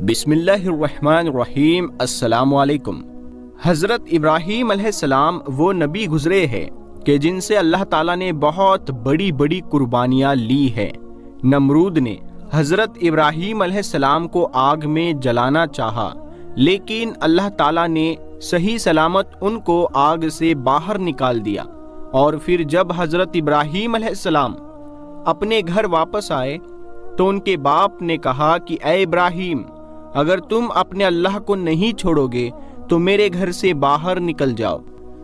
بسم اللہ الرحمن الرحیم۔ السلام علیکم۔ حضرت ابراہیم علیہ السلام وہ نبی گزرے ہیں کہ جن سے اللہ تعالیٰ نے بہت بڑی بڑی قربانیاں لی ہیں۔ نمرود نے حضرت ابراہیم علیہ السلام کو آگ میں جلانا چاہا، لیکن اللہ تعالیٰ نے صحیح سلامت ان کو آگ سے باہر نکال دیا۔ اور پھر جب حضرت ابراہیم علیہ السلام اپنے گھر واپس آئے تو ان کے باپ نے کہا کہ اے ابراہیم، اگر تم اپنے اللہ کو نہیں چھوڑو گے تو میرے گھر سے باہر نکل جاؤ۔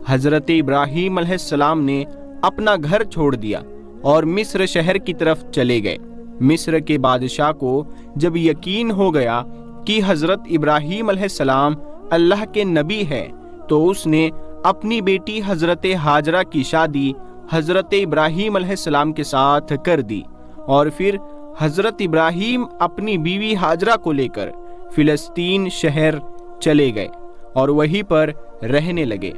حضرت ابراہیم علیہ السلام نے اپنا گھر چھوڑ دیا اور مصر شہر کی طرف چلے گئے۔ مصر کے بادشاہ کو جب یقین ہو گیا کہ حضرت ابراہیم علیہ السلام اللہ کے نبی ہے تو اس نے اپنی بیٹی حضرت ہاجرہ کی شادی حضرت ابراہیم علیہ السلام کے ساتھ کر دی، اور پھر حضرت ابراہیم اپنی بیوی ہاجرہ کو لے کر فلسطین شہر چلے گئے اور وہیں پر رہنے لگے۔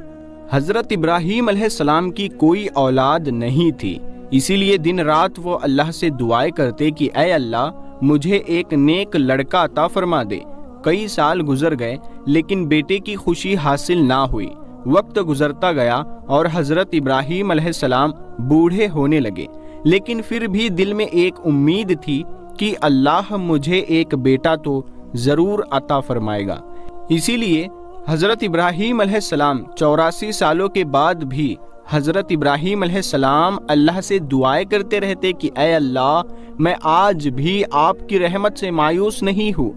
حضرت ابراہیم علیہ السلام کی کوئی اولاد نہیں تھی، اسی لیے دن رات وہ اللہ سے دعائیں کرتے کہ اے اللہ مجھے ایک نیک لڑکا عطا فرما دے۔ کئی سال گزر گئے لیکن بیٹے کی خوشی حاصل نہ ہوئی۔ وقت گزرتا گیا اور حضرت ابراہیم علیہ السلام بوڑھے ہونے لگے، لیکن پھر بھی دل میں ایک امید تھی کہ اللہ مجھے ایک بیٹا تو ضرور عطا فرمائے گا۔ اسی لیے حضرت ابراہیم علیہ السلام 84 سالوں کے بعد بھی حضرت ابراہیم علیہ السلام اللہ سے دعائیں کرتے رہتے کہ اے اللہ میں آج بھی آپ کی رحمت سے مایوس نہیں ہوں،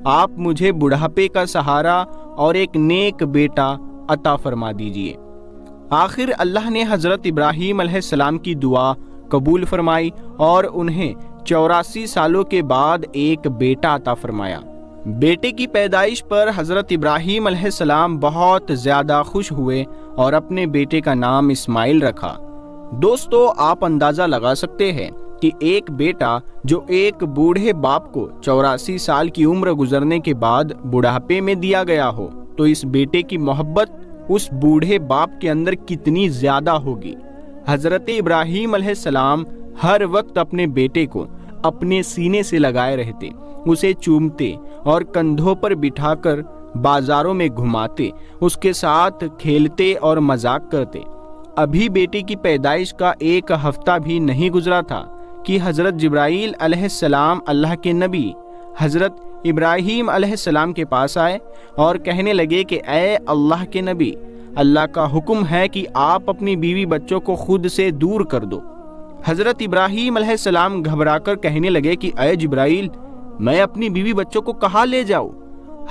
آپ مجھے بڑھاپے کا سہارا اور ایک نیک بیٹا عطا فرما دیجئے۔ آخر اللہ نے حضرت ابراہیم علیہ السلام کی دعا قبول فرمائی اور انہیں 84 سالوں کے بعد ایک بیٹا عطا فرمایا۔ بیٹے کی پیدائش پر حضرت ابراہیم علیہ السلام بہت زیادہ خوش ہوئے اور اپنے بیٹے کا نام اسماعیل رکھا۔ دوستو، آپ اندازہ لگا سکتے ہیں کہ ایک بیٹا جو ایک بوڑھے باپ کو 84 سال کی عمر گزرنے کے بعد بڑھاپے میں دیا گیا ہو تو اس بیٹے کی محبت اس بوڑھے باپ کے اندر کتنی زیادہ ہوگی۔ حضرت ابراہیم علیہ السلام ہر وقت اپنے بیٹے کو اپنے سینے سے لگائے رہتے، اسے چومتے اور کندھوں پر بٹھا کر بازاروں میں گھماتے، اس کے ساتھ کھیلتے اور مذاق کرتے۔ ابھی بیٹے کی پیدائش کا ایک ہفتہ بھی نہیں گزرا تھا کہ حضرت جبرائیل علیہ السلام اللہ کے نبی حضرت ابراہیم علیہ السلام کے پاس آئے اور کہنے لگے کہ اے اللہ کے نبی، اللہ کا حکم ہے کہ آپ اپنی بیوی بچوں کو خود سے دور کر دو۔ حضرت ابراہیم علیہ السلام گھبرا کر کہنے لگے کہ اے جبرائیل، میں اپنی بیوی بچوں کو کہاں لے جاؤں؟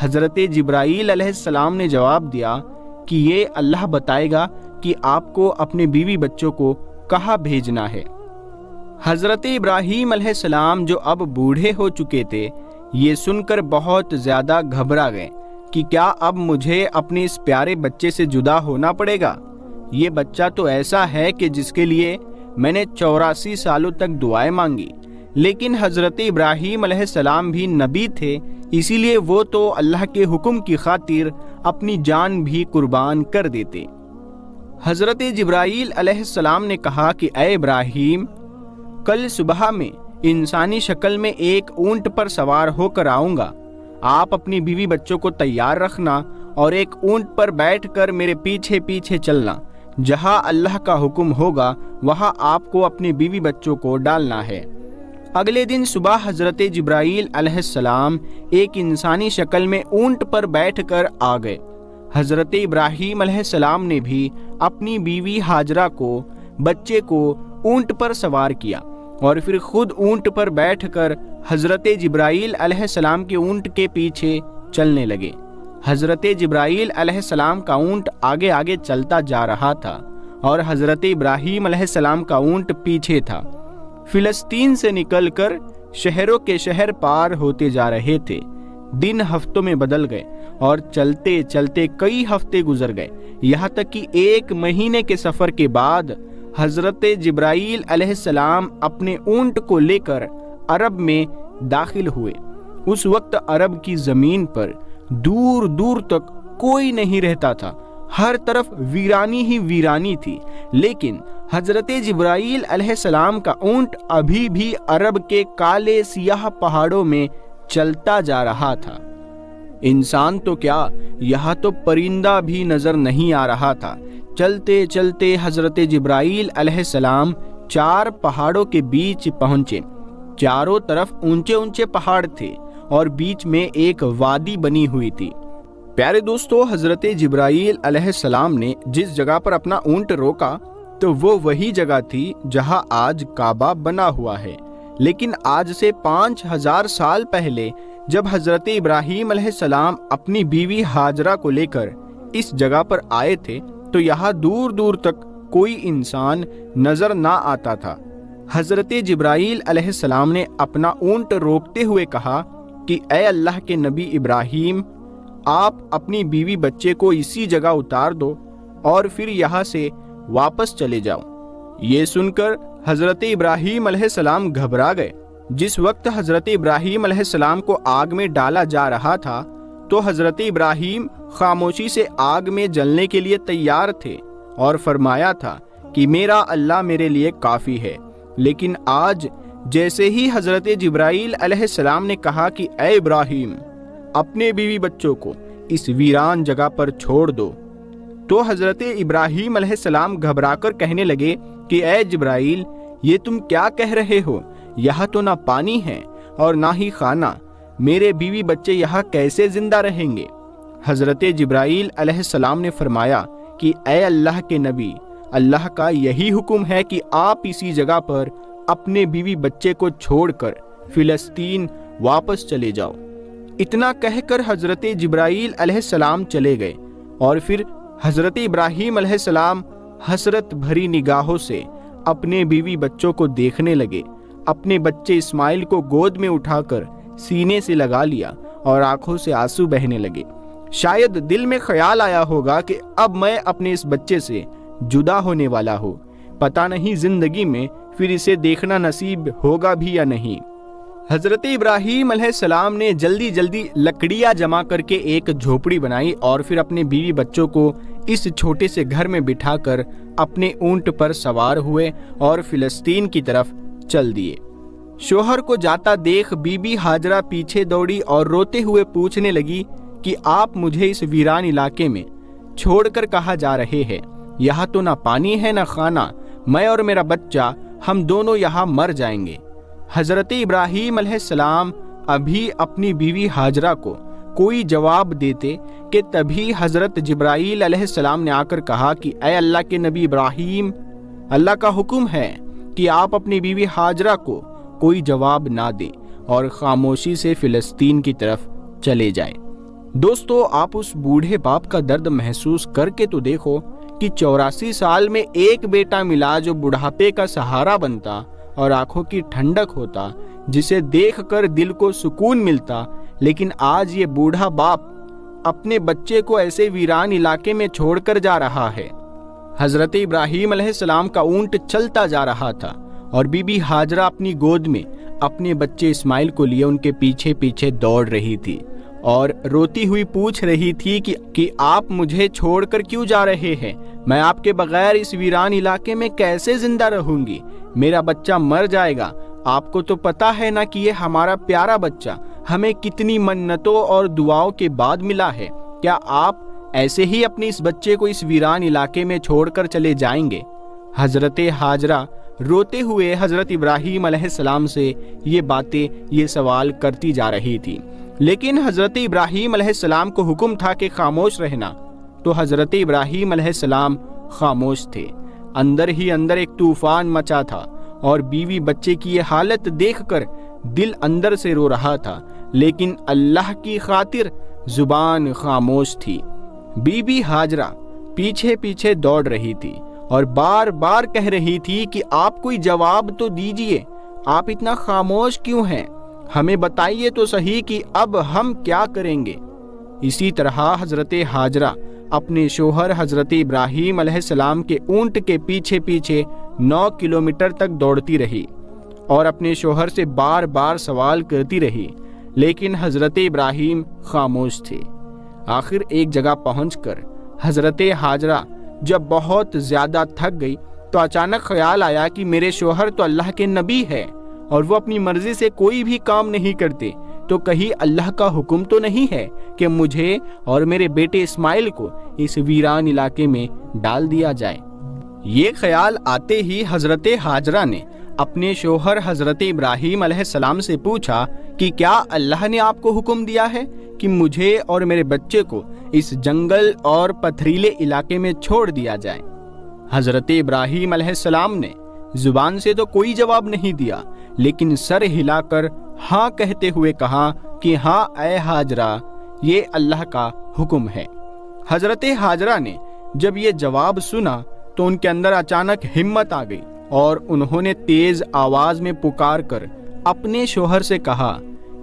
حضرت جبرائیل علیہ السلام نے جواب دیا کہ یہ اللہ بتائے گا کہ آپ کو اپنے بیوی بچوں کو کہاں بھیجنا ہے۔ حضرت ابراہیم علیہ السلام جو اب بوڑھے ہو چکے تھے، یہ سن کر بہت زیادہ گھبرا گئے کہ کیا اب مجھے اپنے اس پیارے بچے سے جدا ہونا پڑے گا؟ یہ بچہ تو ایسا ہے کہ جس کے لیے میں نے 84 سالوں تک دعائیں مانگی۔ لیکن حضرت ابراہیم علیہ السلام بھی نبی تھے، اسی لیے وہ تو اللہ کے حکم کی خاطر اپنی جان بھی قربان کر دیتے۔ حضرت جبرائیل علیہ السلام نے کہا کہ اے ابراہیم، کل صبح میں انسانی شکل میں ایک اونٹ پر سوار ہو کر آؤں گا، آپ اپنی بیوی بچوں کو تیار رکھنا اور ایک اونٹ پر بیٹھ کر میرے پیچھے پیچھے چلنا، جہاں اللہ کا حکم ہوگا وہاں آپ کو اپنے بیوی بچوں کو ڈالنا ہے۔ اگلے دن صبح حضرت جبرائیل علیہ السلام ایک انسانی شکل میں اونٹ پر بیٹھ کر آ گئے۔ حضرت ابراہیم علیہ السلام نے بھی اپنی بیوی ہاجرہ کو، بچے کو اونٹ پر سوار کیا اور پھر خود اونٹ پر بیٹھ کر حضرت جبرائیل علیہ السلام کے اونٹ کے پیچھے چلنے لگے۔ حضرت جبرائیل علیہ السلام کا اونٹ آگے آگے چلتا جا رہا تھا اور حضرت ابراہیم علیہ السلام کا اونٹ پیچھے تھا۔ فلسطین سے نکل کر شہروں کے شہر پار ہوتے جا رہے تھے۔ دن ہفتوں میں بدل گئے اور چلتے چلتے کئی ہفتے گزر گئے، یہاں تک کہ 1 مہینے کے سفر کے بعد حضرت جبرائیل علیہ السلام اپنے اونٹ کو لے کر عرب میں داخل ہوئے۔ اس وقت عرب کی زمین پر دور دور تک کوئی نہیں رہتا تھا، ہر طرف ویرانی ہی ویرانی تھی، لیکن حضرت جبرائیل علیہ السلام کا اونٹ ابھی بھی عرب کے کالے سیاہ پہاڑوں میں چلتا جا رہا تھا۔ انسان تو کیا، یہاں تو پرندہ بھی نظر نہیں آ رہا تھا۔ چلتے چلتے حضرت جبرائیل علیہ السلام 4 پہاڑوں کے بیچ پہنچے۔ چاروں طرف اونچے اونچے پہاڑ تھے اور بیچ میں ایک وادی بنی ہوئی تھی۔ پیارے دوستو، حضرت جبرائیل علیہ السلام نے جس جگہ پر اپنا اونٹ روکا تو وہ وہی جگہ تھی جہاں آج کعبہ بنا ہوا ہے۔ لیکن آج سے 5000 سال پہلے جب حضرت ابراہیم علیہ السلام اپنی بیوی ہاجرہ کو لے کر اس جگہ پر آئے تھے تو یہاں دور دور تک کوئی انسان نظر نہ آتا تھا۔ حضرت جبرائیل علیہ السلام نے اپنا اونٹ روکتے ہوئے کہا کہ اے اللہ کے نبی ابراہیم، آپ اپنی بیوی بچے کو اسی جگہ اتار دو اور پھر یہاں سے واپس چلے جاؤ۔ یہ سن کر حضرت ابراہیم علیہ السلام گھبرا گئے۔ جس وقت حضرت ابراہیم علیہ السلام کو آگ میں ڈالا جا رہا تھا تو حضرت ابراہیم خاموشی سے آگ میں جلنے کے لیے تیار تھے اور فرمایا تھا کہ میرا اللہ میرے لیے کافی ہے۔ لیکن آج جیسے ہی حضرت جبرائیل علیہ السلام نے کہا کہ اے ابراہیم، اپنے بیوی بچوں کو اس ویران جگہ پر چھوڑ دو، تو حضرت ابراہیم علیہ السلام گھبرا کر کہنے لگے کہ اے جبرائیل، یہ تم کیا کہہ رہے ہو؟ یہاں تو نہ پانی ہے اور نہ ہی کھانا، میرے بیوی بچے یہاں کیسے زندہ رہیں گے؟ حضرت جبرائیل علیہ السلام نے فرمایا کہ اے اللہ کے نبی، اللہ کا یہی حکم ہے کہ آپ اسی جگہ پر اپنے بیوی بچے کو چھوڑ کر فلسطین واپس چلے جاؤ۔ اتنا کہہ کر حضرت جبرائیل علیہ السلام چلے گئے اور پھر حضرت ابراہیم علیہ السلام حسرت بھری نگاہوں سے اپنے بیوی بچوں کو دیکھنے لگے۔ اپنے بچے اسماعیل کو گود میں اٹھا کر سینے سے لگا لیا اور آنکھوں سے آنسو بہنے لگے۔ شاید دل میں خیال آیا ہوگا کہ اب میں اپنے اس بچے سے جدا ہونے والا ہوں، پتہ نہیں زندگی میں پھر اسے دیکھنا نصیب ہوگا بھی یا نہیں۔ حضرت ابراہیم علیہ السلام نے جلدی جلدی لکڑیاں جمع کر کے ایک جھوپڑی بنائی اور پھر اپنے بیوی بچوں کو اس چھوٹے سے گھر میں بٹھا کر اپنے اونٹ پر سوار ہوئے اور فلسطین کی طرف چل دیے۔ شوہر کو جاتا دیکھ بی بی ہاجرہ پیچھے دوڑی اور روتے ہوئے پوچھنے لگی کہ آپ مجھے اس ویران علاقے میں چھوڑ کر کہاں جا رہے ہیں؟ یہاں تو نہ پانی ہے نہ کھانا، میں اور میرا بچہ ہم دونوں یہاں مر جائیں گے۔ حضرت ابراہیم علیہ السلام ابھی اپنی بیوی ہاجرہ کو کوئی جواب دیتے کہ تبھی حضرت جبرائیل علیہ السلام نے آ کر کہا کہ اے اللہ کے نبی ابراہیم، اللہ کا حکم ہے کہ آپ اپنی بیوی ہاجرہ کو کوئی جواب نہ دیں اور خاموشی سے فلسطین کی طرف چلے جائیں۔ دوستو، آپ اس بوڑھے باپ کا درد محسوس کر کے تو دیکھو کہ 84 سال میں ایک بیٹا ملا جو بڑھاپے کا سہارا بنتا اور آنکھوں کی ٹھنڈک ہوتا، جسے دیکھ کر دل کو سکون ملتا، لیکن آج یہ بوڑھا باپ اپنے بچے کو ایسے ویران علاقے میں چھوڑ کر جا رہا ہے۔ حضرت ابراہیم علیہ السلام کا اونٹ چلتا جا رہا تھا اور بی بی ہاجرہ اپنی گود میں اپنے بچے اسماعیل کو لیے ان کے پیچھے پیچھے دوڑ رہی تھی اور روتی ہوئی پوچھ رہی تھی کہ آپ مجھے چھوڑ کر کیوں جا رہے ہیں؟ میں آپ کے بغیر اس ویران علاقے میں کیسے زندہ رہوں گی؟ میرا بچہ مر جائے گا۔ آپ کو تو پتا ہے نا کہ یہ ہمارا پیارا بچہ ہمیں کتنی منتوں اور دعاؤں کے بعد ملا ہے۔ کیا آپ ایسے ہی اپنے اس بچے کو اس ویران علاقے میں چھوڑ کر چلے جائیں گے؟ حضرت ہاجرہ روتے ہوئے حضرت ابراہیم علیہ السلام سے یہ باتیں، یہ سوال کرتی جا رہی تھی، لیکن حضرت ابراہیم علیہ السلام کو حکم تھا کہ خاموش رہنا، تو حضرت ابراہیم علیہ السلام خاموش تھے۔ اندر ہی اندر ایک طوفان مچا تھا اور بیوی بچے کی یہ حالت دیکھ کر دل اندر سے رو رہا تھا، لیکن اللہ کی خاطر زبان خاموش تھی۔ بی بی ہاجرہ پیچھے پیچھے دوڑ رہی تھی اور بار بار کہہ رہی تھی کہ آپ کوئی جواب تو دیجئے، آپ اتنا خاموش کیوں ہیں؟ ہمیں بتائیے تو صحیح کہ اب ہم کیا کریں گے۔ اسی طرح حضرت ہاجرہ اپنے شوہر حضرت ابراہیم علیہ السلام کے اونٹ کے پیچھے پیچھے 9 کلومیٹر تک دوڑتی رہی اور اپنے شوہر سے بار بار سوال کرتی رہی، لیکن حضرت ابراہیم خاموش تھے۔ آخر ایک جگہ پہنچ کر حضرت ہاجرہ جب بہت زیادہ تھک گئی تو اچانک خیال آیا کہ میرے شوہر تو اللہ کے نبی ہے اور وہ اپنی مرضی سے کوئی بھی کام نہیں کرتے، تو کہیں اللہ کا حکم تو نہیں ہے کہ مجھے اور میرے بیٹے اسماعیل کو اس ویران علاقے میں ڈال دیا جائے۔ یہ خیال آتے ہی حضرت ہاجرہ نے اپنے شوہر حضرت ابراہیم علیہ السلام سے پوچھا کہ کیا اللہ نے آپ کو حکم دیا ہے کہ مجھے اور میرے بچے کو اس جنگل اور پتھریلے علاقے میں چھوڑ دیا جائے؟ حضرت ابراہیم علیہ السلام نے زبان سے تو کوئی جواب نہیں دیا، لیکن سر ہلا کر ہاں کہتے ہوئے کہا کہ ہاں اے ہاجرہ، یہ اللہ کا حکم ہے۔ حضرت ہاجرہ نے جب یہ جواب سنا تو ان کے اندر اچانک ہمت آ گئی اور انہوں نے تیز آواز میں پکار کر اپنے شوہر سے کہا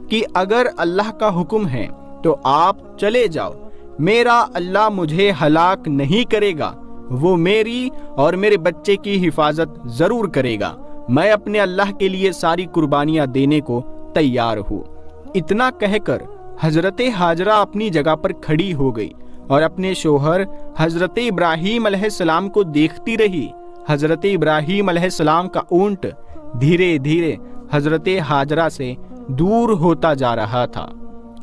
کہ اگر اللہ کا حکم ہے تو آپ چلے جاؤ، میرا اللہ مجھے ہلاک نہیں کرے گا، وہ میری اور میرے بچے کی حفاظت ضرور کرے گا، میں اپنے اللہ کے لیے ساری قربانیاں دینے کو تیار ہوں۔ اتنا کہہ کر حضرت ہاجرہ اپنی جگہ پر کھڑی ہو گئی اور اپنے شوہر حضرت ابراہیم علیہ السلام کو دیکھتی رہی۔ حضرت ابراہیم علیہ السلام کا اونٹ دھیرے دھیرے حضرت ہاجرہ سے دور ہوتا جا رہا تھا۔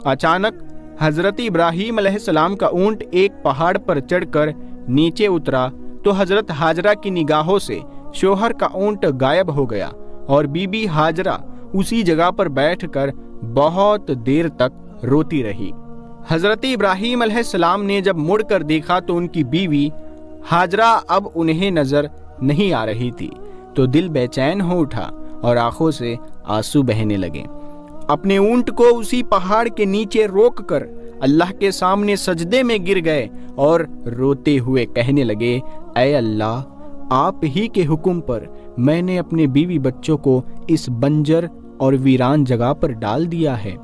اچانک حضرت ابراہیم علیہ السلام کا اونٹ ایک پہاڑ پر چڑھ کر نیچے اترا تو حضرت ہاجرہ کی نگاہوں سے شوہر کا اونٹ غائب ہو گیا اور بی بی ہاجرہ اسی جگہ پر بیٹھ کر بہت دیر تک روتی رہی۔ حضرت ابراہیم علیہ السلام نے جب مڑ کر دیکھا تو ان کی بیوی ہاجرہ اب انہیں نظر نہیں آ رہی تھی، تو دل بے چین ہو اٹھا اور آنکھوں سے آنسو بہنے لگے۔ اپنے اونٹ کو اسی پہاڑ کے نیچے روک کر اللہ کے سامنے سجدے میں گر گئے اور روتے ہوئے کہنے لگے، اے اللہ، آپ ہی کے حکم پر میں نے اپنے بیوی بچوں کو اس بنجر اور ویران جگہ پر ڈال دیا ہے۔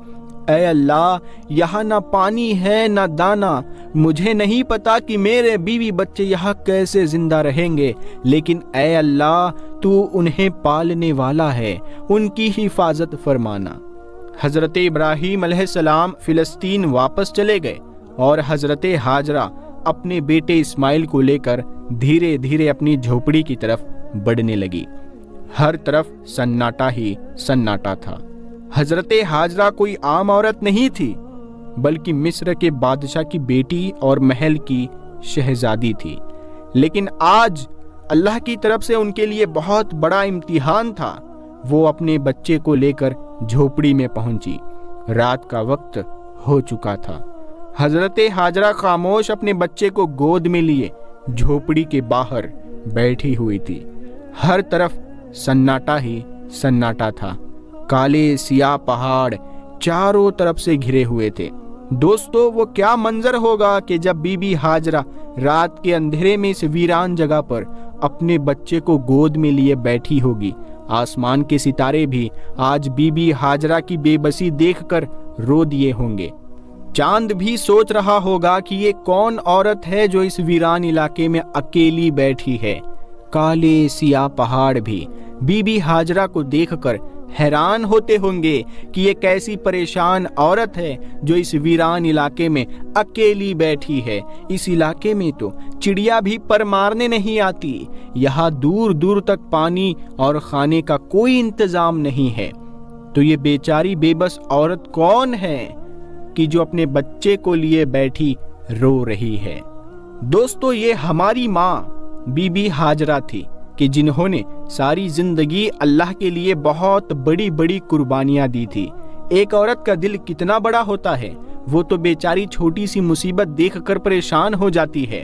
اے اللہ، یہاں نہ پانی ہے نہ دانا، مجھے نہیں پتا کہ میرے بیوی بچے یہاں کیسے زندہ رہیں گے، لیکن اے اللہ، تو انہیں پالنے والا ہے، ان کی حفاظت فرمانا۔ حضرت ابراہیم علیہ السلام فلسطین واپس چلے گئے اور حضرت ہاجرہ اپنے بیٹے اسماعیل کو لے کر دھیرے دھیرے اپنی جھوپڑی کی طرف بڑھنے لگی۔ ہر طرف سناٹا ہی سناٹا تھا۔ حضرت ہاجرہ کوئی عام عورت نہیں تھی، بلکہ مصر کے بادشاہ کی بیٹی اور محل کی شہزادی تھی۔ لیکن آج اللہ کی طرف سے ان کے لیے بہت بڑا امتحان تھا۔ وہ اپنے بچے کو لے کر جھوپڑی میں پہنچی۔ رات کا وقت ہو چکا تھا۔ حضرت ہاجرہ خاموش اپنے بچے کو گود میں لیے جھوپڑی کے باہر بیٹھی ہوئی تھی۔ ہر طرف سناٹا ہی سناٹا تھا۔ کالے سیاہ پہاڑ چاروں طرف سے گھرے ہوئے تھے۔ دوستو، وہ کیا منظر ہوگا کہ جب بی بی ہاجرہ رات کے اندھیرے میں اس ویران جگہ پر اپنے بچے کو گود میں لیے بیٹھی ہوگی۔ آسمان کے ستارے بھی آج بی بی ہاجرہ کی بے بسی دیکھ کر رو دیے ہوں گے۔ چاند بھی سوچ رہا ہوگا کہ یہ کون عورت ہے جو اس ویران علاقے میں اکیلی بیٹھی ہے۔ کالے سیاہ پہاڑ بھی بی بی ہاجرہ کو دیکھ کر حیران ہوتے ہوں گے کہ یہ کیسی پریشان عورت ہے جو اس ویران علاقے میں اکیلی بیٹھی ہے۔ اس علاقے میں تو چڑیا بھی پر مارنے نہیں آتی، یہاں دور دور تک پانی اور کھانے کا کوئی انتظام نہیں ہے۔ تو یہ بیچاری بے بس عورت کون ہے کہ جو اپنے بچے کو لیے بیٹھی رو رہی ہے؟ دوستو، یہ ہماری ماں بی بی ہاجرہ تھی کہ جنہوں نے ساری زندگی اللہ کے لیے بہت بڑی بڑی قربانیاں دی تھی۔ ایک عورت کا دل کتنا بڑا ہوتا ہے، وہ تو بیچاری چھوٹی سی مصیبت دیکھ کر پریشان ہو جاتی ہے،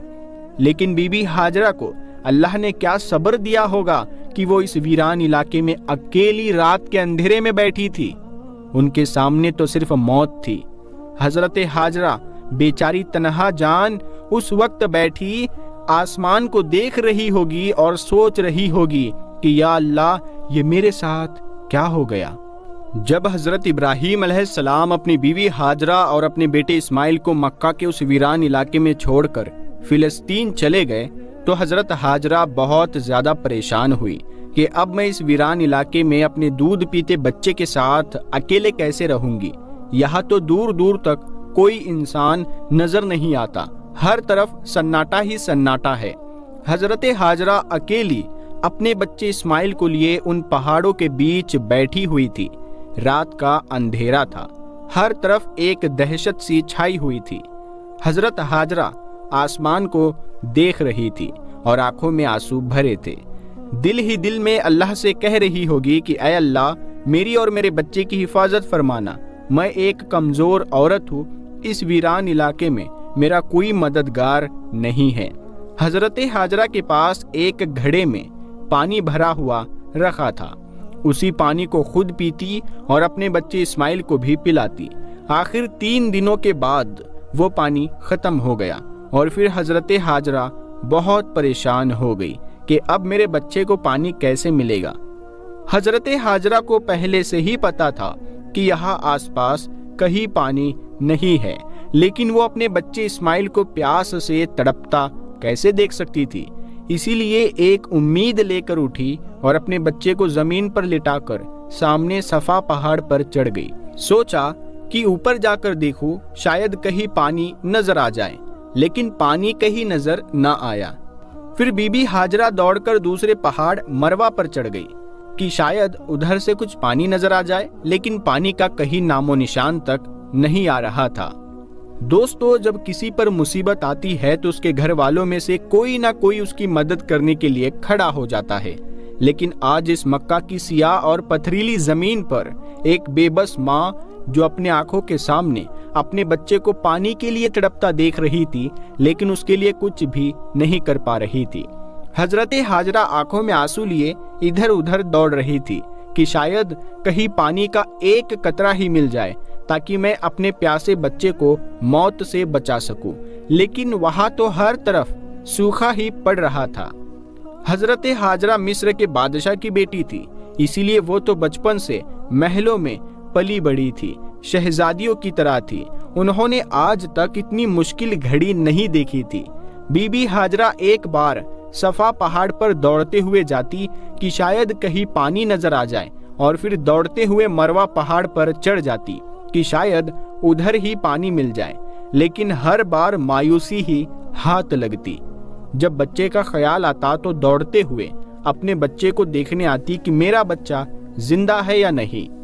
لیکن بی بی ہاجرہ کو اللہ نے کیا صبر دیا ہوگا کہ وہ اس ویران علاقے میں اکیلی رات کے اندھیرے میں بیٹھی تھی۔ ان کے سامنے تو صرف موت تھی۔ حضرت ہاجرہ بیچاری تنہا جان اس وقت بیٹھی آسمان کو دیکھ رہی ہوگی اور سوچ رہی ہوگی کہ یا اللہ، یہ میرے ساتھ کیا ہو گیا۔ جب حضرت ابراہیم علیہ السلام اپنی بیوی ہاجرہ اور اپنے بیٹے اسماعیل کو مکہ کے اس ویران علاقے میں چھوڑ کر فلسطین چلے گئے تو حضرت ہاجرہ بہت زیادہ پریشان ہوئی کہ اب میں اس ویران علاقے میں اپنے دودھ پیتے بچے کے ساتھ اکیلے کیسے رہوں گی۔ یہاں تو دور دور تک کوئی انسان نظر نہیں آتا، ہر طرف سناٹا ہی سناٹا ہے۔ حضرت ہاجرہ اکیلی اپنے بچے اسماعیل کو لیے ان پہاڑوں کے بیچ بیٹھی ہوئی تھی۔ رات کا اندھیرا تھا ہر طرف ایک دہشت سی چھائی ہوئی تھی۔ حضرت ہاجرہ آسمان کو دیکھ رہی تھی اور آنکھوں میں آنسو بھرے تھے۔ دل ہی دل میں اللہ سے کہہ رہی ہوگی کہ اے اللہ، میری اور میرے بچے کی حفاظت فرمانا، میں ایک کمزور عورت ہوں، اس ویران علاقے میں میرا کوئی مددگار نہیں ہے۔ حضرت ہاجرہ کے پاس ایک گھڑے میں پانی بھرا ہوا رکھا تھا، اسی پانی کو خود پیتی اور اپنے بچے اسماعیل کو بھی پلاتی۔ آخر 3 دنوں کے بعد وہ پانی ختم ہو گیا اور پھر حضرت ہاجرہ بہت پریشان ہو گئی کہ اب میرے بچے کو پانی کیسے ملے گا۔ حضرت ہاجرہ کو پہلے سے ہی پتا تھا کہ یہاں آس پاس کہیں پانی نہیں ہے، لیکن وہ اپنے بچے اسماعیل کو پیاس سے تڑپتا کیسے دیکھ سکتی تھی؟ اسی لیے ایک امید لے کر اٹھی اور اپنے بچے کو زمین پر لٹا کر سامنے صفا پہاڑ پر چڑھ گئی۔ سوچا کہ اوپر جا کر دیکھوں، شاید کہیں پانی نظر آ جائے، لیکن پانی کہیں نظر نہ آیا۔ پھر بی بی ہاجرہ دوڑ کر دوسرے پہاڑ مروا پر چڑھ گئی کہ شاید ادھر سے کچھ پانی نظر آ جائے، لیکن پانی کا کہیں نام و نشان تک نہیں آ رہا تھا۔ دوستو، جب کسی پر مصیبت آتی ہے تو اس کے گھر والوں میں سے کوئی نہ کوئی اس کی مدد کرنے کے لیے کھڑا ہو جاتا ہے، لیکن آج اس مکہ کی سیاہ اور پتھریلی زمین پر ایک بے بس ماں جو اپنے آنکھوں کے سامنے اپنے بچے کو پانی کے لیے تڑپتا دیکھ رہی تھی، لیکن اس کے لیے کچھ بھی نہیں کر پا رہی تھی۔ حضرت ہاجرہ آنکھوں میں آنسو لیے ادھر ادھر دوڑ رہی تھی کہ شاید کہیں پانی کا ایک قطرہ ہی مل جائے تاکہ میں اپنے پیاسے بچے کو موت سے بچا سکوں، لیکن وہاں تو ہر طرف سوکھا ہی پڑ رہا تھا۔ حضرت ہاجرہ مصر کے بادشاہ کی بیٹی تھی، اسی لیے وہ تو بچپن سے محلوں میں پلی بڑی تھی، شہزادیوں کی طرح تھی۔ انہوں نے آج تک اتنی مشکل گھڑی نہیں دیکھی تھی۔ بی بی ہاجرہ ایک بار صفا پہاڑ پر دوڑتے ہوئے جاتی کہ شاید کہیں پانی نظر آ جائے، اور پھر دوڑتے ہوئے مروا پہاڑ پر چڑھ جاتی کہ شاید ادھر ہی پانی مل جائے، لیکن ہر بار مایوسی ہی ہاتھ لگتی۔ جب بچے کا خیال آتا تو دوڑتے ہوئے اپنے بچے کو دیکھنے آتی کہ میرا بچہ زندہ ہے یا نہیں۔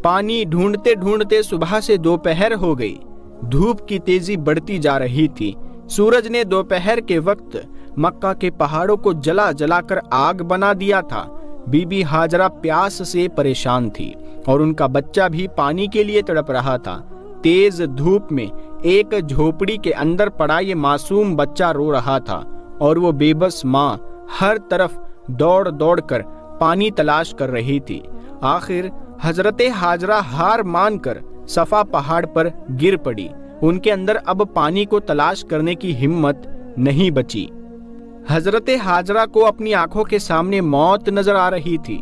پانی ڈھونڈتے ڈھونڈتے صبح سے دوپہر ہو گئی، دھوپ کی تیزی بڑھتی جا رہی تھی۔ سورج نے دوپہر کے وقت مکہ کے پہاڑوں کو جلا جلا کر آگ بنا دیا تھا۔ بی بی ہاجرہ پیاس سے پریشان تھی اور ان کا بچہ بھی پانی کے لیے تڑپ رہا تھا۔ تیز دھوپ میں ایک جھوپڑی کے اندر پڑا یہ معصوم بچہ رو رہا تھا اور وہ بے بس ماں ہر طرف دوڑ دوڑ کر پانی تلاش کر رہی تھی۔ آخر حضرت ہاجرہ ہار مان کر صفا پہاڑ پر گر پڑی۔ ان کے اندر اب پانی کو تلاش کرنے کی ہمت نہیں بچی۔ حضرت ہاجرہ کو اپنی آنکھوں کے سامنے موت نظر آ رہی تھی۔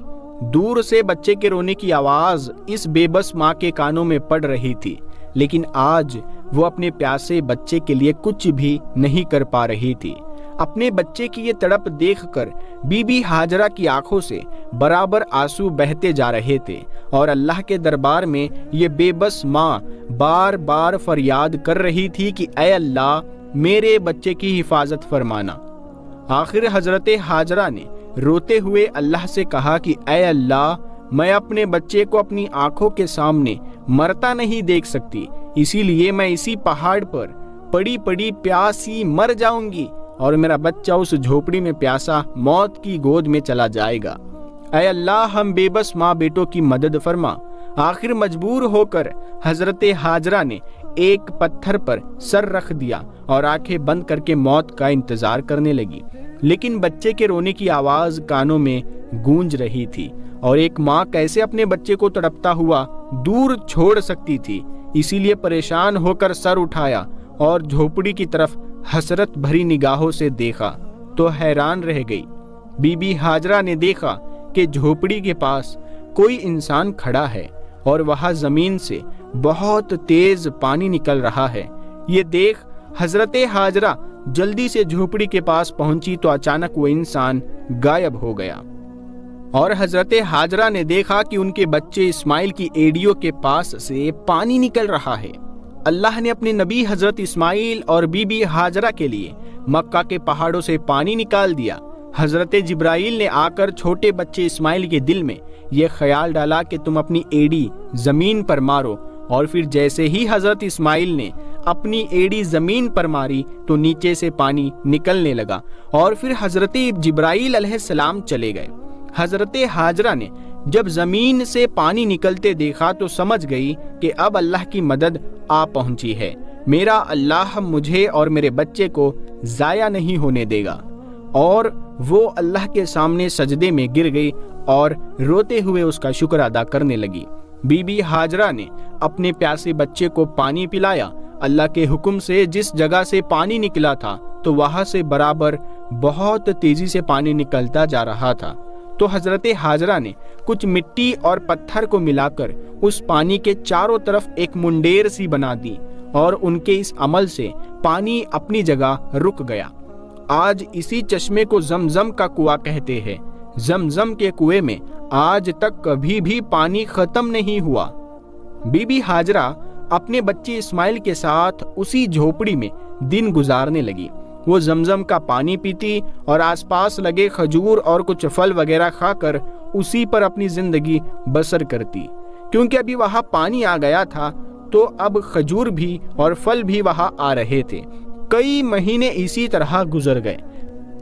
دور سے بچے کے رونے کی آواز اس بے بس ماں کے کانوں میں پڑ رہی تھی، لیکن آج وہ اپنے پیاسے بچے کے لیے کچھ بھی نہیں کر پا رہی تھی۔ اپنے بچے کی یہ تڑپ دیکھ کر بی بی ہاجرہ کی آنکھوں سے برابر آنسو بہتے جا رہے تھے، اور اللہ کے دربار میں یہ بے بس ماں بار بار فریاد کر رہی تھی کہ اے اللہ، میرے بچے کی حفاظت فرمانا۔ آخر حضرت ہاجرہ نے روتے ہوئے اللہ سے کہا کہ اے اللہ، میں اپنے بچے کو اپنی آنکھوں کے سامنے مرتا نہیں دیکھ سکتی، اسی لیے میں اسی پہاڑ پر پڑی پڑی پیاسی مر جاؤں گی اور میرا بچہ اس جھوپڑی میں پیاسا موت کی گود میں چلا جائے گا۔ اے اللہ، ہم بے بس ماں بیٹوں کی مدد فرما۔ آخر مجبور ہو کر حضرت ہاجرہ نے ایک پتھر پر سر رکھ دیا اور آنکھیں بند کر کے موت کا انتظار کرنے لگی، لیکن بچے کے رونے کی آواز کانوں میں گونج رہی تھی، اور ایک ماں کیسے اپنے بچے کو تڑپتا ہوا دور چھوڑ سکتی تھی۔ اسی لیے پریشان ہو کر سر اٹھایا اور جھوپڑی کی طرف حسرت بھری نگاہوں سے دیکھا تو حیران رہ گئی۔ بی بی ہاجرہ نے دیکھا کہ جھوپڑی کے پاس کوئی انسان کھڑا ہے اور وہاں زمین سے بہت تیز پانی نکل رہا ہے۔ یہ دیکھ حضرت ہاجرہ جلدی سے جھوپڑی کے پاس پہنچی تو اچانک وہ انسان غائب ہو گیا، اور حضرت ہاجرہ نے دیکھا کہ ان کے بچے اسماعیل کی ایڑیوں کے پاس سے پانی نکل رہا ہے۔ اللہ نے اپنے نبی حضرت اسماعیل اور بی بی ہاجرہ کے لیے مکہ کے پہاڑوں سے پانی نکال دیا۔ حضرت جبرائیل نے آ کر چھوٹے بچے اسماعیل کے دل میں یہ خیال ڈالا کہ تم اپنی ایڑی زمین پر مارو اور پھر جیسے ہی حضرت اسماعیل نے اپنی ایڑی زمین پر ماری تو نیچے سے پانی نکلنے لگا، اور پھر حضرت جبرائیل علیہ السلام چلے گئے۔ حضرت ہاجرہ نے جب زمین سے پانی نکلتے دیکھا تو سمجھ گئی کہ اب اللہ کی مدد آ پہنچی ہے، میرا اللہ مجھے اور میرے بچے کو ضائع نہیں ہونے دے گا، اور وہ اللہ کے سامنے سجدے میں گر گئی اور روتے ہوئے اس کا شکر ادا کرنے لگی۔ بی بی ہاجرہ نے اپنے پیاسے بچے کو پانی پلایا۔ اللہ کے حکم سے جس جگہ سے پانی نکلا تھا تو وہاں سے برابر بہت تیزی سے پانی نکلتا جا رہا تھا، تو حضرت ہاجرہ نے کچھ مٹی اور پتھر کو ملا کر اس پانی کے چاروں طرف ایک منڈیر سی بنا دی، اور ان کے اس عمل سے پانی اپنی جگہ رک گیا۔ آج اسی چشمے کو زمزم کا کنواں کہتے ہیں۔ زمزم کے کنویں میں آج تک کبھی بھی پانی ختم نہیں ہوا۔ بی بی ہاجرہ اپنے بچے اسماعیل کے ساتھ اسی جھوپڑی میں دن گزارنے لگی۔ وہ زمزم کا پانی پیتی اور آس پاس لگے کھجور اور کچھ پھل وغیرہ کھا کر اسی پر اپنی زندگی بسر کرتی۔ کیونکہ ابھی وہاں پانی آ گیا تھا تو اب کھجور بھی اور پھل بھی وہاں آ رہے تھے۔ کئی مہینے اسی طرح گزر گئے۔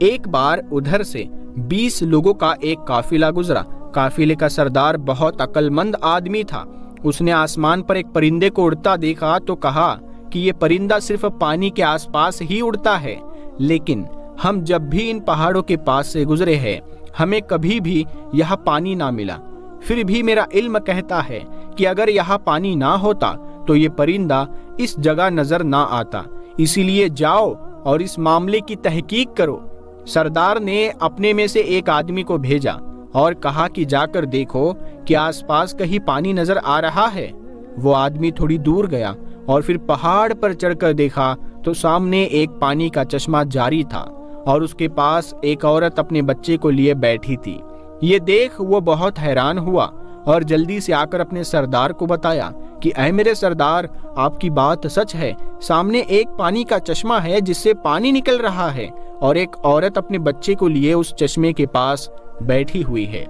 ایک بار ادھر سے 20 لوگوں کا ایک قافلہ گزرا۔ قافلے کا سردار بہت عقل مند آدمی تھا۔ اس نے آسمان پر ایک پرندے کو اڑتا دیکھا تو کہا کہ یہ پرندہ صرف پانی کے آس پاس ہی اڑتا ہے، لیکن ہم جب بھی ان پہاڑوں کے پاس سے گزرے ہیں ہمیں کبھی بھی یہاں پانی نہ ملا۔ پھر بھی میرا علم کہتا ہے کہ اگر یہاں پانی نہ ہوتا تو یہ پرندہ اس جگہ نظر نہ آتا، اسی لیے جاؤ اور اس معاملے کی تحقیق کرو۔ سردار نے اپنے میں سے ایک آدمی کو بھیجا اور کہا کہ جا کر دیکھو کہ آس پاس کہیں پانی نظر آ رہا ہے۔ وہ آدمی تھوڑی دور گیا اور پھر پہاڑ پر چڑھ کر دیکھا تو سامنے ایک پانی کا چشمہ جاری تھا اور اس کے پاس ایک عورت اپنے بچے کو لیے بیٹھی تھی۔ یہ دیکھ وہ بہت حیران ہوا اور جلدی سے آ کر اپنے سردار کو بتایا کہ اے میرے سردار، آپ کی بات سچ ہے، سامنے ایک پانی کا چشمہ ہے جس سے پانی نکل رہا ہے اور ایک عورت اپنے بچے کو لیے اس چشمے کے پاس بیٹھی ہوئی ہے۔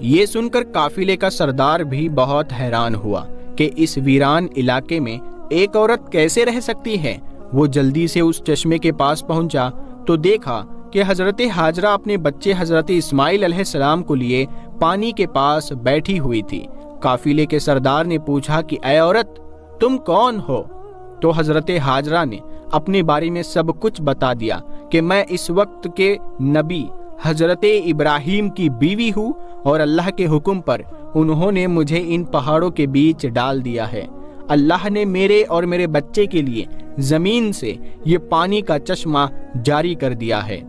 یہ سن کر قافلے کا سردار بھی بہت حیران ہوا کہ اس ویران علاقے میں ایک عورت کیسے رہ سکتی ہے۔ وہ جلدی سے اس چشمے کے پاس پہنچا تو دیکھا کہ حضرت ہاجرہ اپنے بچے حضرت اسماعیل علیہ السلام کو لیے پانی کے پاس بیٹھی ہوئی تھی۔ قافلے کے سردار نے پوچھا کہ اے عورت، تم کون ہو؟ تو حضرت ہاجرہ نے اپنے بارے میں سب کچھ بتا دیا کہ میں اس وقت کے نبی حضرت ابراہیم کی بیوی ہوں اور اللہ کے حکم پر انہوں نے مجھے ان پہاڑوں کے بیچ ڈال دیا ہے۔ اللہ نے میرے اور میرے بچے کے لیے زمین سے یہ پانی کا چشمہ جاری کر دیا ہے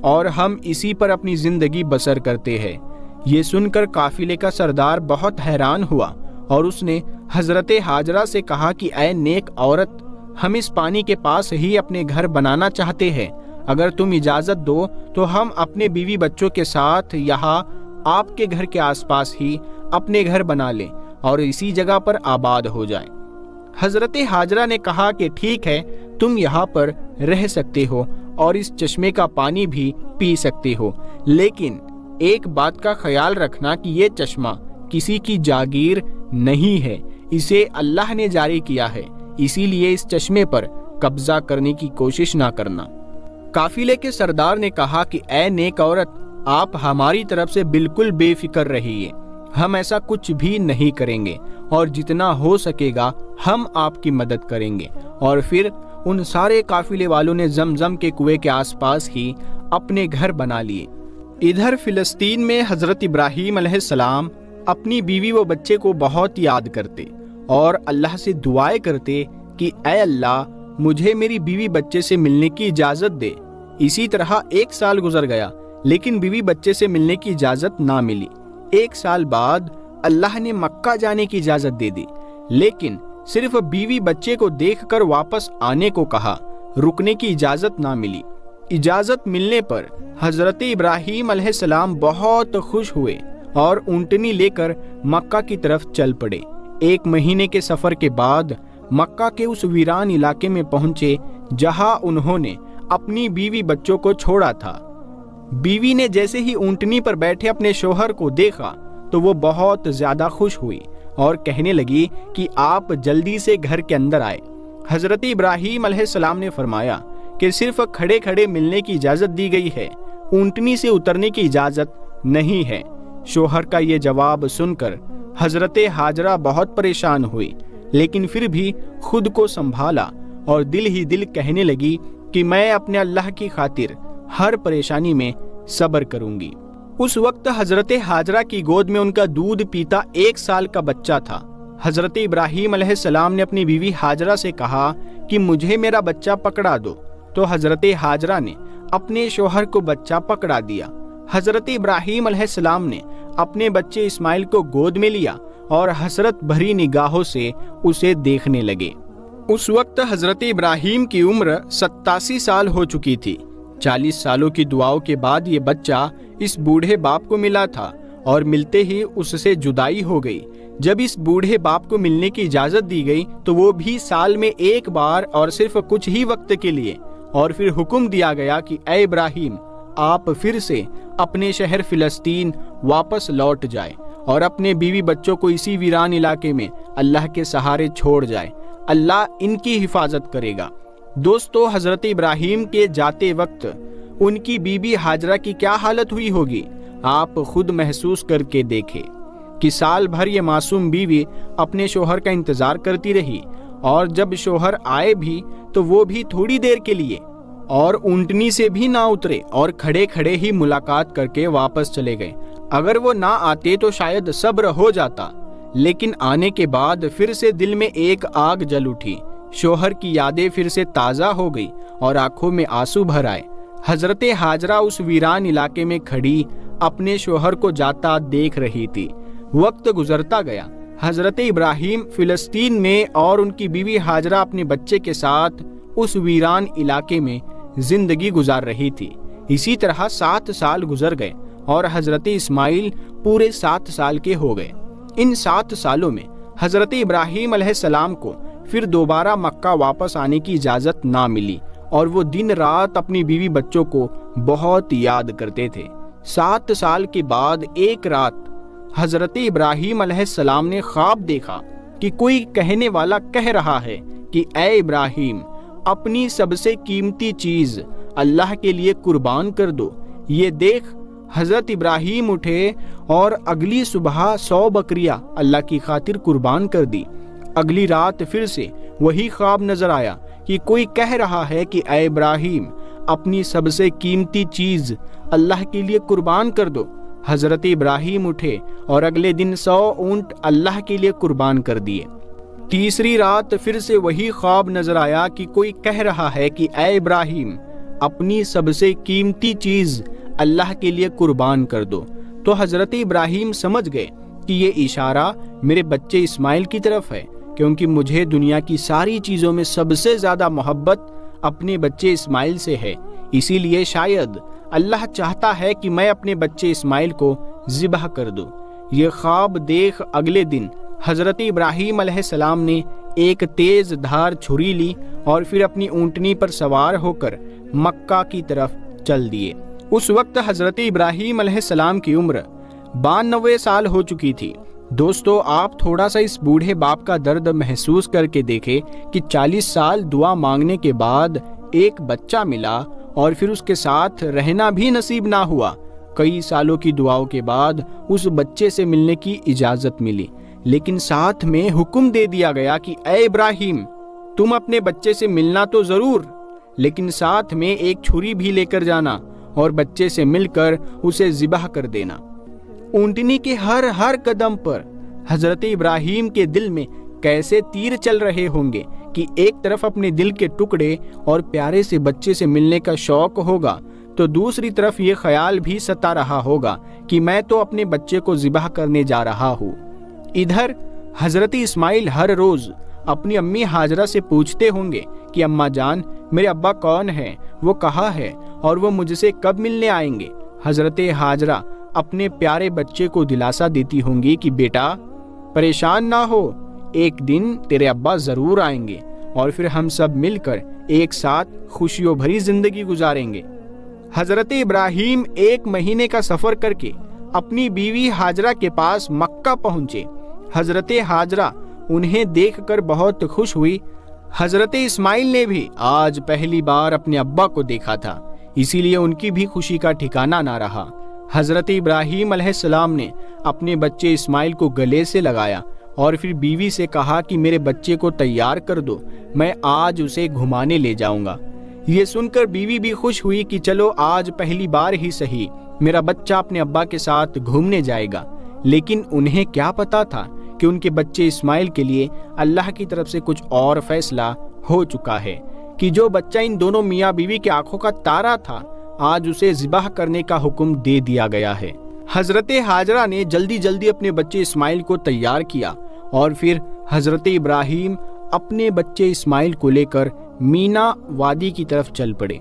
اور ہم اسی پر اپنی زندگی بسر کرتے ہیں۔ یہ سن کر قافلے کا سردار بہت حیران ہوا اور اس نے حضرت ہاجرہ سے کہا کہ اے نیک عورت، ہم اس پانی کے پاس ہی اپنے گھر بنانا چاہتے ہیں، اگر تم اجازت دو تو ہم اپنے بیوی بچوں کے ساتھ یہاں آپ کے گھر کے آس پاس ہی اپنے گھر بنا لیں اور اسی جگہ پر آباد ہو جائیں۔ حضرت ہاجرہ نے کہا کہ ٹھیک ہے، تم یہاں پر رہ سکتے ہو اور اس چشمے کا پانی بھی پی سکتے ہو، لیکن ایک بات کا خیال رکھنا کہ یہ چشمہ کسی کی جاگیر نہیں ہے، اسے اللہ نے جاری کیا ہے، اسی لیے اس چشمے پر قبضہ کرنے کی کوشش نہ کرنا۔ قافلے کے سردار نے کہا کہ اے نیک عورت، آپ ہماری طرف سے بالکل بے فکر رہیے، ہم ایسا کچھ بھی نہیں کریں گے اور جتنا ہو سکے گا ہم آپ کی مدد کریں گے۔ اور پھر ان سارے قافلے والوں نے زمزم کے کنویں کے آس پاس ہی اپنے گھر بنا لیے۔ ادھر فلسطین میں حضرت ابراہیم علیہ السلام اپنی بیوی و بچے کو بہت یاد کرتے اور اللہ سے دعائیں کرتے کہ اے اللہ، مجھے میری بیوی بچے سے ملنے کی اجازت دے۔ اسی طرح 1 سال گزر گیا لیکن بیوی بچے سے ملنے کی اجازت نہ ملی۔ 1 سال بعد اللہ نے مکہ جانے کی اجازت دے دی، لیکن صرف بیوی بچے کو دیکھ کر واپس آنے کو کہا، رکنے کی اجازت نہ ملی۔ اجازت ملنے پر حضرت ابراہیم علیہ السلام بہت خوش ہوئے اور اونٹنی لے کر مکہ کی طرف چل پڑے۔ 1 مہینے کے سفر کے بعد مکہ کے اس ویران علاقے میں پہنچے جہاں انہوں نے اپنی بیوی بچوں کو چھوڑا تھا۔ بیوی نے جیسے ہی اونٹنی پر بیٹھے اپنے شوہر کو دیکھا تو وہ بہت زیادہ خوش ہوئی اور کہنے لگی کہ آپ جلدی سے گھر کے اندر آئے۔ حضرت ابراہیم علیہ السلام نے فرمایا کہ صرف کھڑے کھڑے ملنے کی اجازت دی گئی ہے، اونٹنی سے اترنے کی اجازت نہیں ہے۔ شوہر کا یہ جواب سن کر حضرت ہاجرہ بہت پریشان ہوئی، لیکن پھر بھی خود کو سنبھالا اور دل ہی دل کہنے لگی کہ میں اپنے اللہ کی خاطر ہر پریشانی میں صبر کروں گی۔ اس وقت حضرت ہاجرہ کی گود میں ان کا دودھ پیتا 1 سال کا بچہ تھا۔ حضرت ابراہیم علیہ السلام نے اپنی بیوی ہاجرہ سے کہا کہ مجھے میرا بچہ پکڑا دو، تو حضرت ہاجرہ نے اپنے شوہر کو بچہ پکڑا دیا۔ حضرت ابراہیم علیہ السلام نے اپنے بچے اسماعیل کو گود میں لیا اور حسرت بھری نگاہوں سے اسے دیکھنے لگے۔ اس وقت حضرت ابراہیم کی عمر 87 سال ہو چکی تھی۔ 40 سالوں کی دعاؤں کے بعد یہ بچہ اس بوڑھے باپ کو ملا تھا اور ملتے ہی اس سے جدائی ہو گئی۔ جب اس بوڑھے باپ کو ملنے کی اجازت دی گئی تو وہ بھی سال میں 1 بار اور صرف کچھ ہی وقت کے لیے، اور پھر حکم دیا گیا کہ اے ابراہیم، آپ پھر سے اپنے شہر فلسطین واپس لوٹ جائے اور اپنے بیوی بچوں کو اسی ویران علاقے میں اللہ کے سہارے چھوڑ جائے، اللہ ان کی حفاظت کرے گا۔ دوستو، حضرت ابراہیم کے جاتے وقت ان کی بیوی ہاجرہ کی کیا حالت ہوئی ہوگی، آپ خود محسوس کر کے دیکھیں کہ سال بھر یہ معصوم بیوی اپنے شوہر کا انتظار کرتی رہی، اور جب شوہر آئے بھی تو وہ بھی تھوڑی دیر کے لیے، اور اونٹنی سے بھی نہ اترے اور کھڑے کھڑے ہی ملاقات کر کے واپس چلے گئے۔ اگر وہ نہ آتے تو شاید صبر ہو جاتا، لیکن آنے کے بعد پھر سے دل میں ایک آگ جل اٹھی، شوہر کی یادیں پھر سے تازہ ہو گئی اور آنکھوں میں آنسو بھر آئے۔ حضرت ہاجرہ اس ویران علاقے میں کھڑی اپنے شوہر کو جاتا دیکھ رہی تھی۔ وقت گزرتا گیا، حضرت ابراہیم فلسطین میں اور ان کی بیوی ہاجرہ اپنے بچے کے ساتھ اس ویران علاقے میں زندگی گزار رہی تھی۔ اسی طرح 7 سال گزر گئے اور حضرت اسماعیل پورے 7 سال کے ہو گئے۔ ان 7 سالوں میں حضرت ابراہیم علیہ السلام کو پھر دوبارہ مکہ واپس آنے کی اجازت نہ ملی، اور وہ دن رات اپنی بیوی بچوں کو بہت یاد کرتے تھے۔ 7 سال کے بعد ایک رات حضرت ابراہیم علیہ السلام نے خواب دیکھا کہ کوئی کہنے والا کہہ رہا ہے کہ اے ابراہیم، اپنی سب سے قیمتی چیز اللہ کے لیے قربان کر دو۔ یہ دیکھ حضرت ابراہیم اٹھے اور اگلی صبح 100 بکریاں اللہ کی خاطر قربان کر دی۔ اگلی رات پھر سے وہی خواب نظر آیا کہ کوئی کہہ رہا ہے کہ اے ابراہیم، اپنی سب سے قیمتی چیز اللہ کے لیے قربان کر دو۔ حضرت ابراہیم اٹھے اور اگلے دن 100 اونٹ اللہ کے لیے قربان کر دیے۔ تیسری رات پھر سے وہی خواب نظر آیا کہ کوئی کہہ رہا ہے کہ اے ابراہیم، اپنی سب سے قیمتی چیز اللہ کے لیے قربان کر دو۔ تو حضرت ابراہیم سمجھ گئے کہ یہ اشارہ میرے بچے اسماعیل کی طرف ہے، کیونکہ مجھے دنیا کی ساری چیزوں میں سب سے زیادہ محبت اپنے بچے اسماعیل سے ہے، اسی لیے شاید اللہ چاہتا ہے کہ میں اپنے بچے اسماعیل کو ذبح کر دوں۔ یہ خواب دیکھ اگلے دن حضرت ابراہیم علیہ السلام نے ایک تیز دھار چھری لی اور پھر اپنی اونٹنی پر سوار ہو کر مکہ کی طرف چل دیے۔ اس وقت حضرت ابراہیم علیہ السلام کی عمر 92 سال ہو چکی تھی۔ دوستو، آپ تھوڑا سا اس بوڑھے باپ کا درد محسوس کر کے دیکھیں کہ 40 سال دعا مانگنے کے بعد ایک بچہ ملا اور پھر اس کے ساتھ رہنا بھی نصیب نہ ہوا۔ کئی سالوں کی دعاؤں کے بعد اس بچے سے ملنے کی اجازت ملی، لیکن ساتھ میں حکم دے دیا گیا کہ اے ابراہیم، تم اپنے بچے سے ملنا تو ضرور، لیکن ساتھ میں ایک چھری بھی لے کر جانا اور بچے سے مل کر اسے ذبح کر دینا۔ اونٹنی کے ہر قدم پر حضرت ابراہیم کے دل میں کیسے تیر چل رہے ہوں گے کہ ایک طرف اپنے دل کے ٹکڑے اور پیارے سے بچے سے ملنے کا شوق ہوگا، تو دوسری طرف یہ خیال بھی ستا رہا ہوگا کہ میں تو اپنے بچے کو ذبح کرنے جا رہا ہوں۔ ادھر حضرت اسماعیل ہر روز اپنی امی ہاجرہ سے پوچھتے ہوں گے کہ اماں جان، میرے ابا کون ہے، وہ کہاں ہے اور وہ مجھ سے کب ملنے آئیں گے۔ حضرت ہاجرہ اپنے پیارے بچے کو دلاسا دیتی ہوں گی کہ بیٹا پریشان نہ ہو، ایک دن تیرے ابا ضرور آئیں گے اور پھر ہم سب مل کر ایک ساتھ خوشیوں بھری زندگی گزاریں گے۔ حضرت ابراہیم 1 مہینے کا سفر کر کے اپنی بیوی ہاجرہ کے پاس مکہ پہنچے۔ حضرت حاجرہ انہیں دیکھ کر بہت خوش ہوئی۔ حضرت اسماعیل نے بھی آج پہلی بار اپنے ابا کو دیکھا تھا، اسی لیے ان کی بھی خوشی کا ٹھکانہ نہ رہا۔ حضرت ابراہیم علیہ السلام نے اپنے بچے اسماعیل کو گلے سے لگایا اور پھر بیوی سے کہا کہ میرے بچے کو تیار کر دو، میں آج اسے گھمانے لے جاؤں گا۔ یہ سن کر بیوی بھی خوش ہوئی کہ چلو آج پہلی بار ہی صحیح میرا بچہ اپنے ابا کے ساتھ گھومنے جائے گا۔ لیکن انہیں کیا پتا تھا کہ ان کے بچے اسماعیل کے لیے اللہ کی طرف سے کچھ اور فیصلہ ہو چکا ہے، کہ جو بچہ ان دونوں میاں بیوی کی آنکھوں کا تارا تھا آج اسے ذبح کرنے کا حکم دے دیا گیا ہے۔ حضرت حاجرہ نے جلدی جلدی اپنے بچے اسماعیل کو تیار کیا اور پھر حضرت ابراہیم اپنے بچے اسماعیل کو لے کر مینا وادی کی طرف چل پڑے۔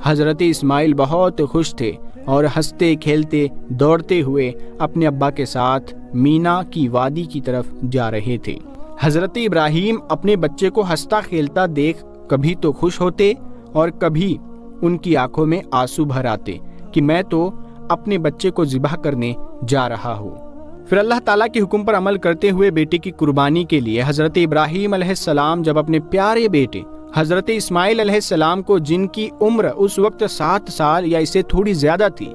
حضرت اسماعیل بہت خوش تھے اور ہنستے کھیلتے دوڑتے ہوئے اپنے ابا کے ساتھ مینا کی وادی کی طرف جا رہے تھے۔ حضرت ابراہیم اپنے بچے کو ہنستا کھیلتا دیکھ کبھی تو خوش ہوتے اور کبھی ان کی آنکھوں میں آنسو بھر آتے کہ میں تو اپنے بچے کو ذبح کرنے جا رہا ہوں۔ پھر اللہ تعالیٰ کے حکم پر عمل کرتے ہوئے بیٹے کی قربانی کے لیے حضرت ابراہیم علیہ السلام جب اپنے پیارے بیٹے حضرت اسماعیل علیہ السلام کو، جن کی عمر اس وقت 7 سال یا اس سے تھوڑی زیادہ تھی،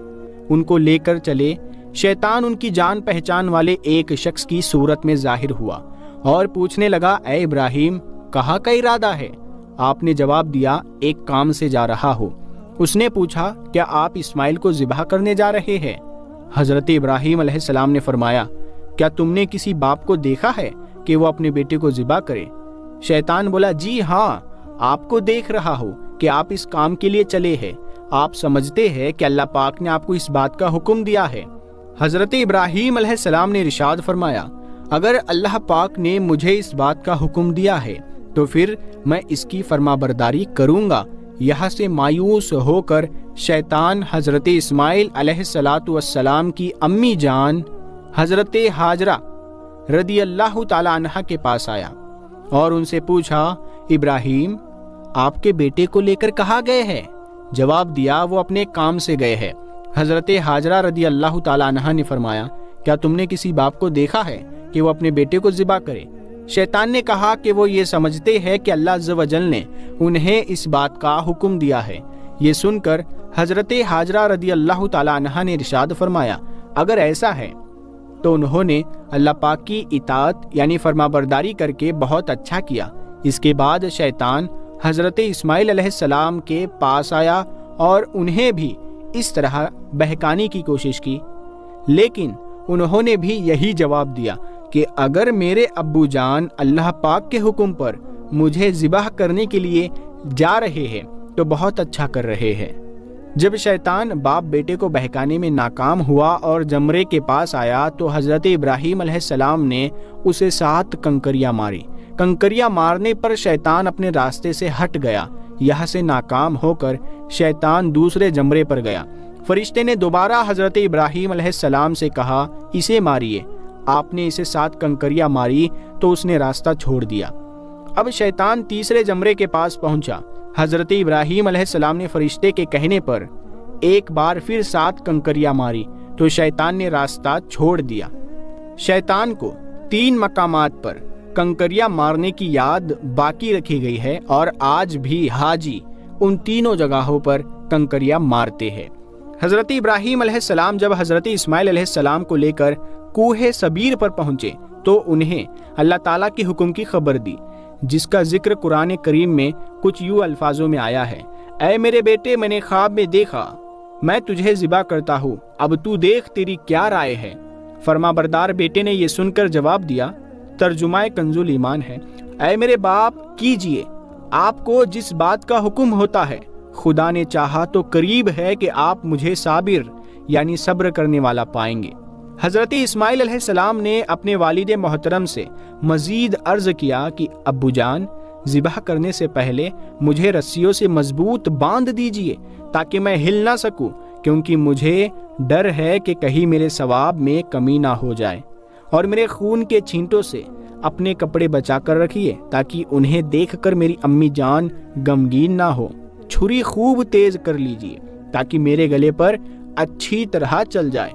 ان کو لے کر چلے، شیطان ان کی جان پہچان والے ایک شخص کی صورت میں ظاہر ہوا اور پوچھنے لگا، اے ابراہیم کہاں کا ارادہ ہے؟ آپ نے جواب دیا، ایک کام سے جا رہا ہو۔ اس نے پوچھا، کیا آپ اسماعیل کو ذبح کرنے جا رہے ہیں؟ حضرت ابراہیم علیہ السلام نے فرمایا، کیا تم نے کسی باپ کو دیکھا ہے کہ وہ اپنے بیٹے کو ذبح کرے؟ شیطان بولا، جی ہاں، آپ کو دیکھ رہا ہو کہ آپ اس کام کے لیے چلے ہیں، آپ سمجھتے ہیں کہ اللہ پاک نے آپ کو اس بات کا حکم دیا ہے۔ حضرت ابراہیم علیہ السلام نے ارشاد فرمایا، اگر اللہ پاک نے مجھے اس بات کا حکم دیا ہے تو پھر میں اس کی فرما برداری کروں گا۔ یہاں سے مایوس ہو کر شیطان حضرت اسماعیل علیہ السلام کی امی جان حضرت حاجرہ رضی اللہ تعالی عنہ کے پاس آیا اور ان سے پوچھا، ابراہیم آپ کے بیٹے کو لے کر کہاں گئے ہیں؟ جواب دیا، وہ اپنے کام سے گئے ہیں۔ حضرت حاجرہ رضی اللہ تعالی عنہ نے فرمایا، کیا تم نے کسی باپ کو دیکھا ہے کہ وہ اپنے بیٹے کو ذبح کرے؟ شیطان نے کہا کہ وہ یہ سمجھتے ہیں کہ اللہ عز و جل نے انہیں اس بات کا حکم دیا ہے۔ یہ سن کر حضرت حاجرہ رضی اللہ تعالی عنہ نے ارشاد فرمایا، اگر ایسا ہے تو انہوں نے اللہ پاک کی اطاعت یعنی فرما برداری کر کے بہت اچھا کیا۔ اس کے بعد شیطان حضرت اسماعیل علیہ السلام کے پاس آیا اور انہیں بھی اس طرح بہکانے کی کوشش کی، لیکن انہوں نے بھی یہی جواب دیا کہ اگر میرے ابو جان اللہ پاک کے حکم پر مجھے ذبح کرنے کے لیے جا رہے ہیں تو بہت اچھا کر رہے ہیں۔ جب شیطان باپ بیٹے کو بہکانے میں ناکام ہوا اور جمرے کے پاس آیا تو حضرت ابراہیم علیہ السلام نے اسے 7 کنکریاں ماری۔ کنکریاں مارنے پر شیطان اپنے راستے سے ہٹ گیا۔ یہاں سے ناکام ہو کر شیطان دوسرے جمرے پر گیا۔ فرشتے نے دوبارہ حضرت ابراہیم علیہ السلام سے کہا، اسے ماریے۔ آپ نے اسے 7 کنکریاں ماری تو اس نے راستہ چھوڑ دیا۔ اب شیطان تیسرے جمرے کے پاس پہنچا۔ حضرت ابراہیم علیہ السلام نے فرشتے کے کہنے پر ایک بار پھر 7 کنکریاں ماری تو شیطان نے راستہ چھوڑ دیا۔ شیطان کو 3 مقامات پر کنکریاں مارنے کی یاد باقی رکھی گئی ہے اور آج بھی حاجی ان تینوں جگہوں پر کنکریاں مارتے ہیں۔ حضرت ابراہیم علیہ السلام جب حضرت اسماعیل علیہ السلام کو لے کر کوہ صبیر پر پہنچے تو انہیں اللہ تعالیٰ کے حکم کی خبر دی، جس کا ذکر قرآن کریم میں کچھ یوں الفاظوں میں آیا ہے، اے میرے بیٹے میں نے خواب میں دیکھا میں تجھے ذبح کرتا ہوں، اب تو دیکھ تیری کیا رائے ہے۔ فرما بردار بیٹے نے یہ سن کر جواب دیا، ترجمہ کنز ایمان ہے، اے میرے باپ کیجئے، آپ کو جس بات کا حکم ہوتا ہے خدا نے چاہا تو قریب ہے کہ آپ مجھے صابر یعنی صبر کرنے والا پائیں گے۔ حضرت اسماعیل علیہ السلام نے اپنے والد محترم سے مزید عرض کیا کہ ابو جان ذبح کرنے سے پہلے مجھے رسیوں سے مضبوط باندھ دیجئے تاکہ میں ہل نہ سکوں، کیونکہ مجھے ڈر ہے کہ کہیں میرے ثواب میں کمی نہ ہو جائے، اور میرے خون کے چھینٹوں سے اپنے کپڑے بچا کر رکھیے تاکہ انہیں دیکھ کر میری امی جان غمگین نہ ہو۔ چھری خوب تیز کر لیجئے تاکہ میرے گلے پر اچھی طرح چل جائے،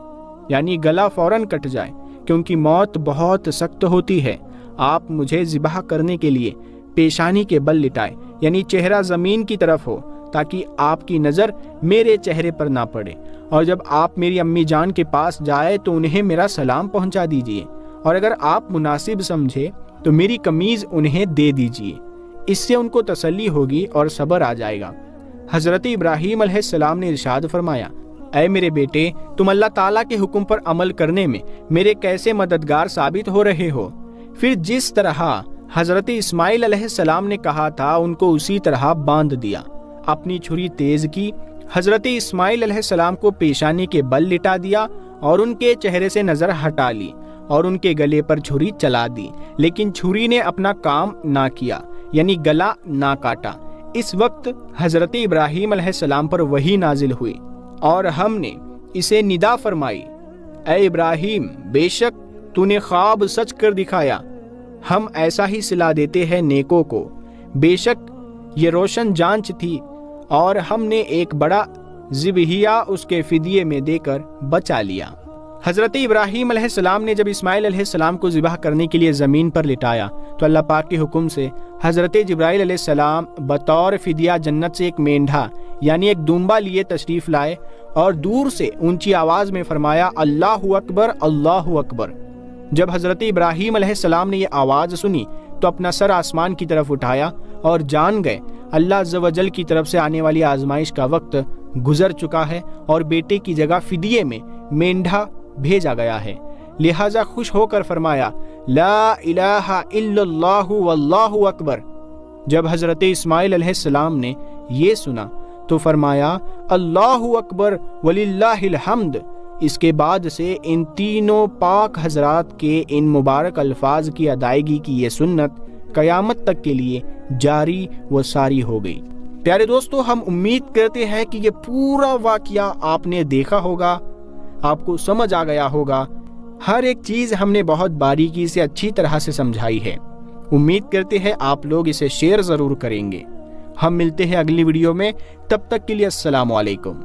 یعنی گلا فوراً کٹ جائے، کیونکہ موت بہت سخت ہوتی ہے۔ آپ مجھے ذبح کرنے کے لیے پیشانی کے بل لٹائے، یعنی چہرہ زمین کی طرف ہو، تاکہ آپ کی نظر میرے چہرے پر نہ پڑے، اور جب آپ میری امی جان کے پاس جائے تو انہیں میرا سلام پہنچا دیجئے، اور اگر آپ مناسب سمجھے تو میری قمیض انہیں دے دیجئے، اس سے ان کو تسلی ہوگی اور صبر آ جائے گا۔ حضرت ابراہیم علیہ السلام نے ارشاد فرمایا، اے میرے بیٹے، تم اللہ تعالیٰ کے حکم پر عمل کرنے میں میرے کیسے مددگار ثابت ہو رہے ہو۔ پھر جس طرح حضرت اسماعیل علیہ السلام نے کہا تھا ان کو اسی طرح باندھ دیا، اپنی چھری تیز کی، حضرت اسماعیل علیہ السلام کو پیشانی کے بل لٹا دیا اور ان کے چہرے سے نظر ہٹا لی اور ان کے گلے پر چھری چلا دی، لیکن چھری نے اپنا کام نہ کیا، یعنی گلا نہ کاٹا۔ اس وقت حضرت ابراہیم علیہ السلام پر وحی نازل ہوئی اور ہم نے اسے ندا فرمائی، اے ابراہیم، بے شک تو نے خواب سچ کر دکھایا، ہم ایسا ہی صلہ دیتے ہیں نیکوں کو، بے شک یہ روشن جانچ تھی اور ہم نے ایک بڑا ذبیحہ اس کے فدیے میں دے کر بچا لیا۔ حضرت ابراہیم علیہ السلام نے جب اسماعیل علیہ السلام کو ذبح کرنے کے لیے زمین پر لٹایا تو اللہ پاک کے حکم سے حضرت جبرائیل علیہ السلام بطور فدیہ جنت سے ایک مینڈھا یعنی ایک دمبا لیے تشریف لائے اور دور سے اونچی آواز میں فرمایا، اللہ اکبر، اللہ اکبر۔ جب حضرت ابراہیم علیہ السلام نے یہ آواز سنی تو اپنا سر آسمان کی طرف اٹھایا اور جان گئے اللہ عز و جل کی طرف سے آنے والی آزمائش کا وقت گزر چکا ہے اور بیٹے کی جگہ فدیے میں مینڈھا بھیجا گیا ہے، لہٰذا خوش ہو کر فرمایا، لا الہ الا اللہ واللہ اکبر۔ جب حضرت اسماعیل علیہ السلام نے یہ سنا تو فرمایا، اللہ اکبر وللہ الحمد۔ اس کے بعد سے ان تینوں پاک حضرات کے ان مبارک الفاظ کی ادائیگی کی یہ سنت قیامت تک کے لیے جاری و ساری ہو گئی۔ پیارے دوستو، ہم امید کرتے ہیں کہ یہ پورا واقعہ آپ نے دیکھا ہوگا، آپ کو سمجھ آ گیا ہوگا، ہر ایک چیز ہم نے بہت باریکی سے اچھی طرح سے سمجھائی ہے۔ امید کرتے ہیں آپ لوگ اسے شیئر ضرور کریں گے۔ ہم ملتے ہیں اگلی ویڈیو میں، تب تک کے لیے السلام علیکم۔